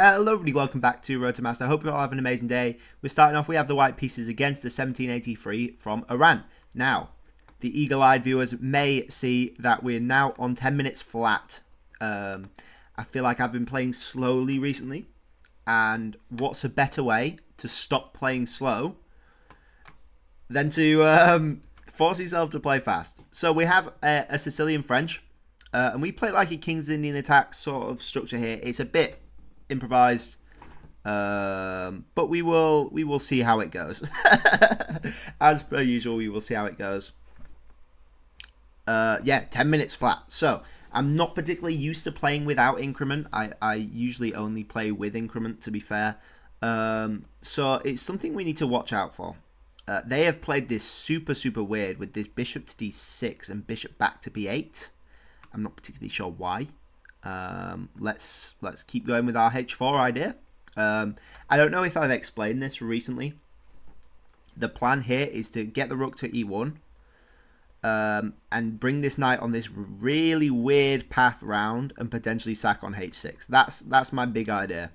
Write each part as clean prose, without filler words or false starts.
Hello everybody, welcome back to Road to Master. I hope you all have an amazing day. We're starting off, we have the white pieces against the 1783 from Iran. Now, the eagle-eyed viewers may see that we're now on 10 minutes flat. I feel like I've been playing slowly recently, and what's a better way to stop playing slow than to force yourself to play fast? So we have a Sicilian French, and we play like a King's Indian attack sort of structure here. It's a bit improvised, but we will see how it goes. As per usual, we will see how it goes. Yeah, 10 minutes flat. So I'm not particularly used to playing without increment. I usually only play with increment, to be fair. So it's something we need to watch out for. They have played this super weird with this bishop to d6 and bishop back to b8. I'm not particularly sure why. Let's keep going with our h4 idea. I don't know if I've explained this recently. The plan here is to get the rook to e1, and bring this knight on this really weird path round and potentially sack on h6. That's my big idea,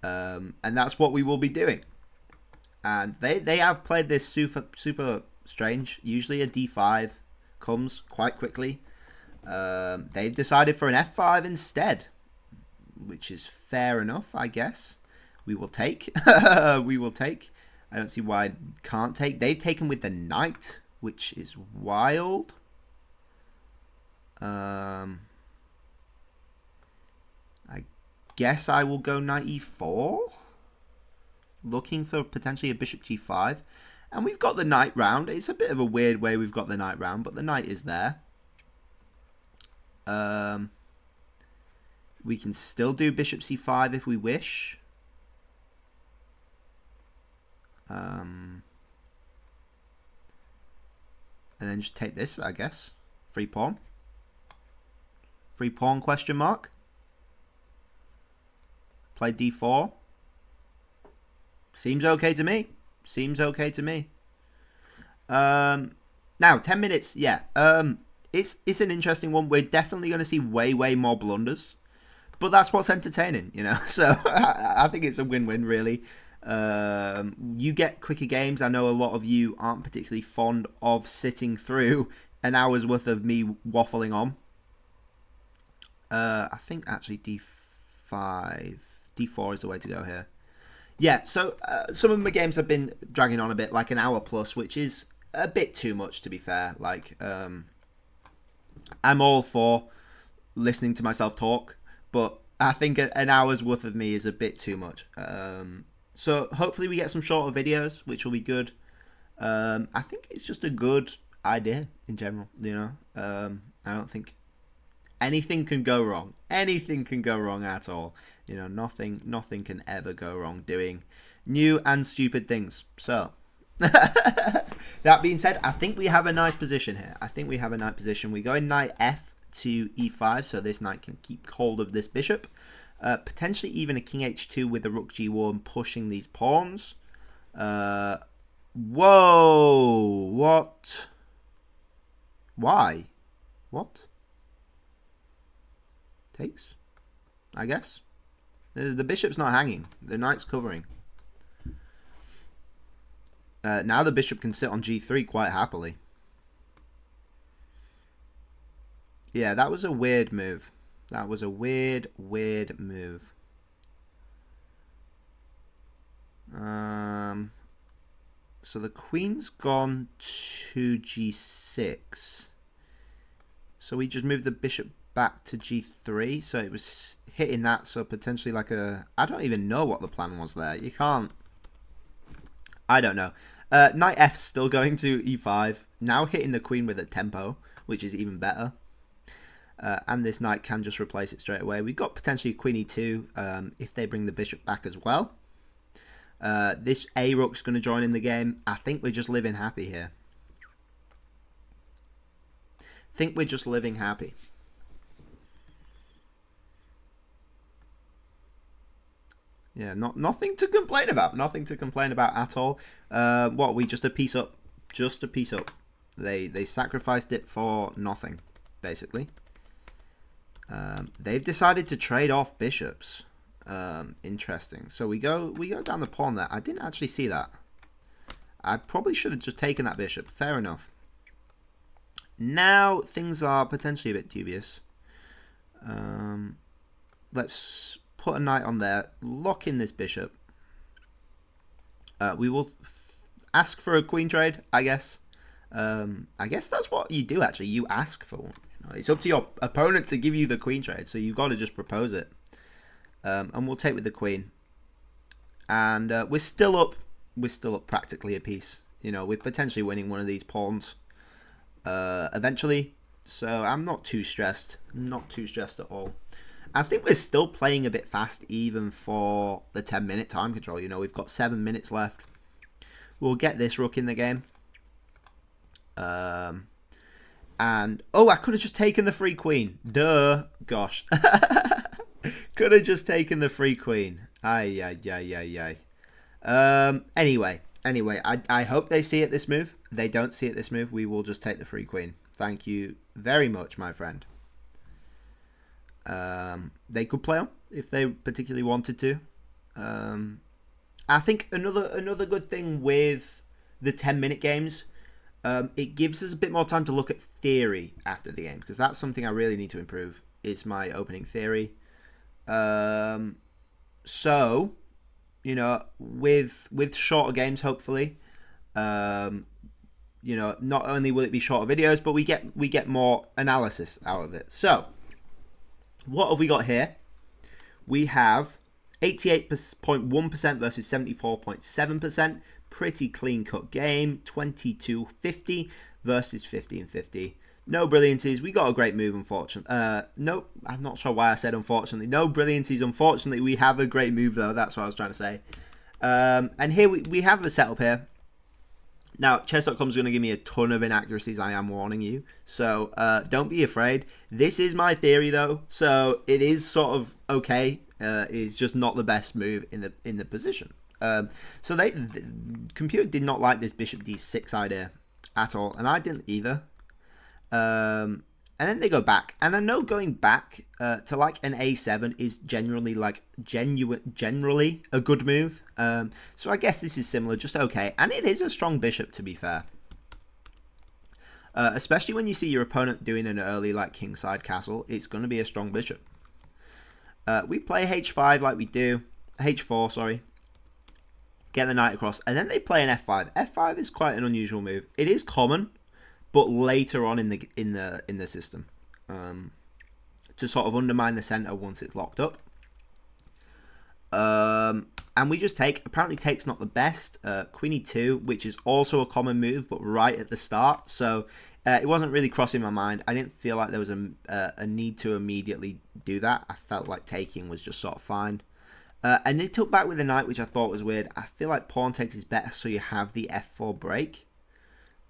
and that's what we will be doing. And they have played this super strange. Usually a d5 comes quite quickly. They've decided for an f5 instead, which is fair enough, I guess. We will take. We will take. I don't see why I can't take. They've taken with the knight, which is wild. I guess I will go knight e4, looking for potentially a bishop g5. And we've got the knight round. It's a bit of a weird way we've got the knight round, but the knight is there. We can still do bishop c5 if we wish. And then just take this, I guess. Free pawn. Free pawn question mark. Play d4. Seems okay to me. Seems okay to me. Now 10 minutes, yeah. It's an interesting one. We're definitely going to see way more blunders, but that's what's entertaining, you know. So I think it's a win-win, really. You get quicker games. I know a lot of you aren't particularly fond of sitting through an hour's worth of me waffling on. I think actually d5, d4 is the way to go here. Yeah, so some of my games have been dragging on a bit, like an hour plus, which is a bit too much, to be fair. Like, I'm all for listening to myself talk, but I think an hour's worth of me is a bit too much. So hopefully we get some shorter videos, which will be good. I think it's just a good idea in general, you know. I don't think anything can go wrong. Anything can go wrong at all. You know, nothing can ever go wrong doing new and stupid things. So that being said, I think we have a nice position here. I think we have a nice position. We go in knight f to e5, so this knight can keep hold of this bishop. Potentially even a king h2 with the rook g1 pushing these pawns. Whoa! What? Why? What? Takes? I guess. The bishop's not hanging. The knight's covering. Now the bishop can sit on g3 quite happily. Yeah, that was a weird move. That was a weird move. So the queen's gone to g6. So we just moved the bishop back to g3. So it was hitting that. So potentially like a... I don't even know what the plan was there. You can't... I don't know. Knight F's still going to e5. Now hitting the queen with a tempo, which is even better. And this knight can just replace it straight away. We've got potentially queen e2 if they bring the bishop back as well. This a rook's going to join in the game. I think we're just living happy here. Think we're just living happy. Yeah, nothing to complain about. Nothing to complain about at all. What, we just a piece up? Just a piece up. They sacrificed it for nothing, basically. They've decided to trade off bishops. Interesting. So we go down the pawn there. I didn't actually see that. I probably should have just taken that bishop. Fair enough. Now things are potentially a bit dubious. Let's put a knight on there. Lock in this bishop. We will ask for a queen trade, I guess. I guess that's what you do, actually. You ask for one. You know, it's up to your opponent to give you the queen trade, so you've got to just propose it. And we'll take with the queen. And we're still up. We're still up practically a piece. You know, we're potentially winning one of these pawns eventually. So I'm not too stressed. Not too stressed at all. I think we're still playing a bit fast even for the 10-minute time control. You know, we've got 7 minutes left. We'll get this rook in the game. And, oh, I could have just taken the free queen. Duh. Gosh. Could have just taken the free queen. Ay. Anyway, I hope they see it this move. They don't see it this move. We will just take the free queen. Thank you very much, my friend. They could play on if they particularly wanted to. I think another good thing with the 10-minute games, it gives us a bit more time to look at theory after the game, because that's something I really need to improve, is my opening theory. So, you know, with shorter games, hopefully, you know, not only will it be shorter videos, but we get more analysis out of it. So, what have we got here? We have 88.1% versus 74.7%. Pretty clean-cut game. 22-50 versus 15-50. No brilliancies. We got a great move, unfortunately. Nope, I'm not sure why I said unfortunately. No brilliancies, unfortunately. We have a great move, though. That's what I was trying to say. And here we have the setup here. Now, chess.com is going to give me a ton of inaccuracies, I am warning you. So, don't be afraid. This is my theory, though. So, it is sort of okay. It's just not the best move in the position. So, the computer did not like this bishop d6 idea at all. And I didn't either. And then they go back. And I know going back to like an a7 is generally a good move. So I guess this is similar, just okay. And it is a strong bishop, to be fair. Especially when you see your opponent doing an early like kingside castle, it's going to be a strong bishop. We play h5 like we do. h4, sorry. Get the knight across. And then they play an f5. f5 is quite an unusual move. It is common, but later on in the system, to sort of undermine the center once it's locked up. And we just take. Apparently, take's not the best. Queen e2, which is also a common move, but right at the start. So it wasn't really crossing my mind. I didn't feel like there was a need to immediately do that. I felt like taking was just sort of fine. And they took back with the knight, which I thought was weird. I feel like pawn takes is better, so you have the f4 break.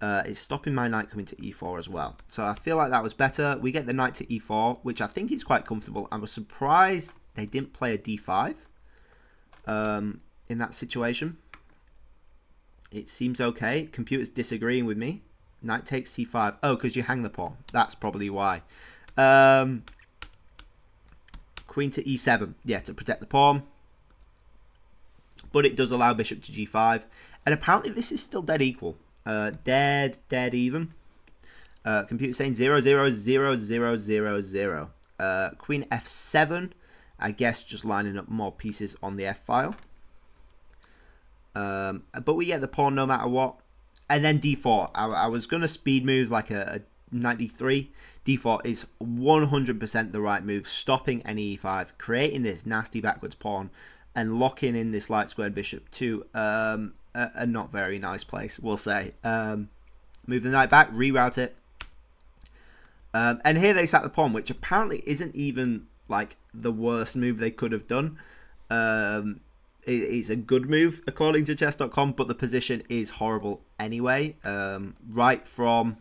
It's stopping my knight coming to e4 as well. So I feel like that was better. We get the knight to e4, which I think is quite comfortable. I was surprised they didn't play a d5 in that situation. It seems okay. Computer's disagreeing with me. Knight takes c5. Oh, because you hang the pawn. That's probably why. Queen to e7. Yeah, to protect the pawn. But it does allow bishop to g5. And apparently this is still dead equal. Dead even. Computer saying 0, 0, 0, 0, 0, 0. Queen f7. I guess just lining up more pieces on the f-file. But we get the pawn no matter what. And then d4. I was going to speed move like a knight d3. d4 is 100% the right move. Stopping any e5. Creating this nasty backwards pawn. And locking in this light squared bishop to a not very nice place, we'll say. Move the knight back, reroute it. And here they sack the pawn, which apparently isn't even like the worst move they could have done. It's a good move according to chess.com, but the position is horrible anyway. Right from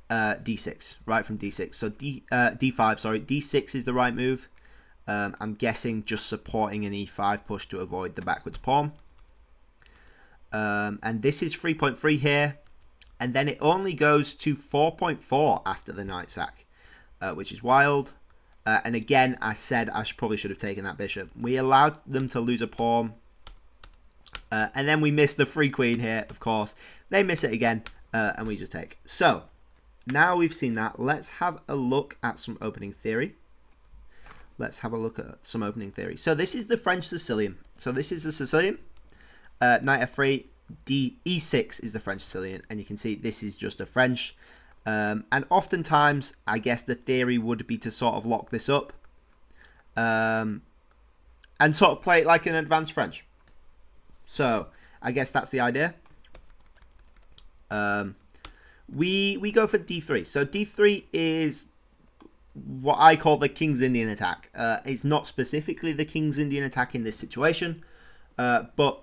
d6. Right from d6. So d5, sorry. d6 is the right move. I'm guessing just supporting an e5 push to avoid the backwards pawn. And this is 3.3 here. And then it only goes to 4.4 after the knight sack, which is wild. And again, I said I probably should have taken that bishop. We allowed them to lose a pawn. And then we missed the free queen here, of course. They miss it again, and we just take. So, now we've seen that, let's have a look at some opening theory. So this is the French Sicilian. So this is the Sicilian. Knight f3, e6 is the French Sicilian. And you can see this is just a French. And oftentimes, I guess the theory would be to sort of lock this up. And sort of play it like an advanced French. So, I guess that's the idea. We go for d3. So d3 is what I call the King's Indian attack. It's not specifically the King's Indian attack in this situation, but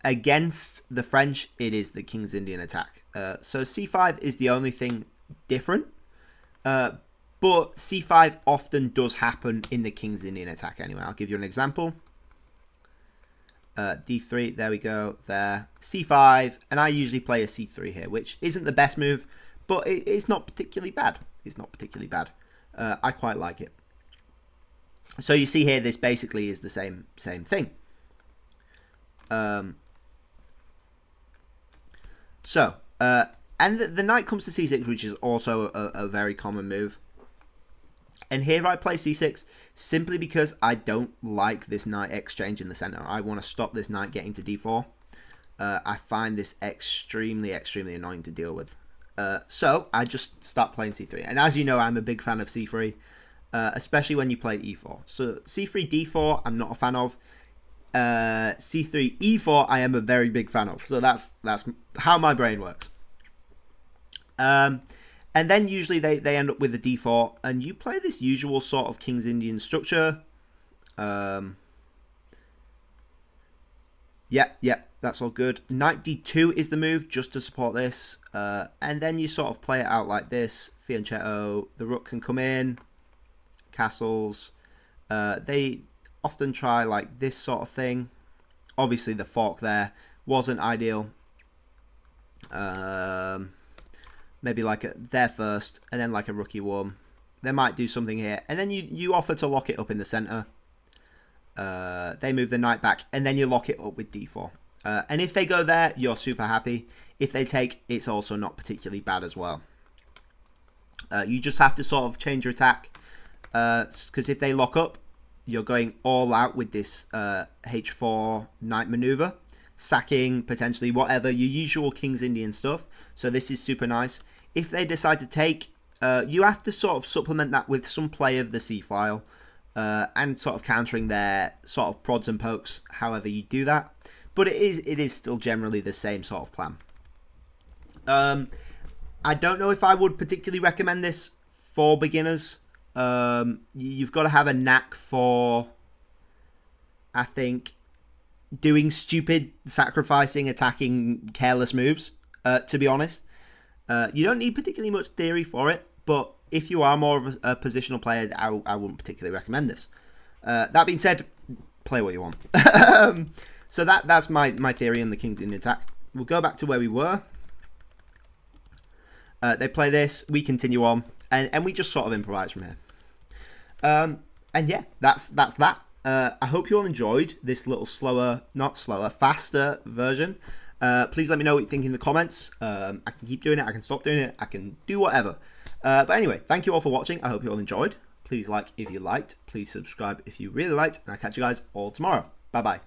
against the French, it is the King's Indian attack. So c5 is the only thing different, but c5 often does happen in the King's Indian attack anyway. I'll give you an example. d3, there we go, there, c5, and I usually play a c3 here, which isn't the best move, but it's not particularly bad. I quite like it. So you see here, this basically is the same thing. And the knight comes to c6, which is also a very common move. And here I play c6 simply because I don't like this knight exchange in the center. I want to stop this knight getting to d4. I find this extremely annoying to deal with. So I just start playing c3. And as you know, I'm a big fan of c3, especially when you play e4. So c3, d4, I'm not a fan of. c3, e4, I am a very big fan of. So that's how my brain works. And then usually they end up with a d4, and you play this usual sort of King's Indian structure. Yeah, that's all good. Knight d2 is the move, just to support this. And then you sort of play it out like this. Fianchetto, the rook can come in. Castles. They often try like this sort of thing. Obviously the fork there wasn't ideal. Maybe like there first, and then like a rookie one. They might do something here, and then you offer to lock it up in the center. They move the knight back, and then you lock it up with d4. And if they go there, you're super happy. If they take, it's also not particularly bad as well. You just have to sort of change your attack, because if they lock up, you're going all out with this h4 knight maneuver, sacking, potentially whatever, your usual King's Indian stuff. So this is super nice. If they decide to take, you have to sort of supplement that with some play of the c-file, and sort of countering their sort of prods and pokes, however you do that. But it is still generally the same sort of plan. I don't know if I would particularly recommend this for beginners. You've got to have a knack for, I think, doing stupid, sacrificing, attacking, careless moves, to be honest. You don't need particularly much theory for it, but if you are more of a positional player, I wouldn't particularly recommend this. That being said, play what you want. So that's my theory on the King's Indian attack. We'll go back to where we were. They play this, we continue on, and we just sort of improvise from here. And yeah, that's that. I hope you all enjoyed this little faster version. Please let me know what you think in the comments. I can keep doing it, I can stop doing it, I can do whatever. But anyway, thank you all for watching. I hope you all enjoyed. Please like if you liked. Please subscribe if you really liked. And I'll catch you guys all tomorrow. Bye-bye.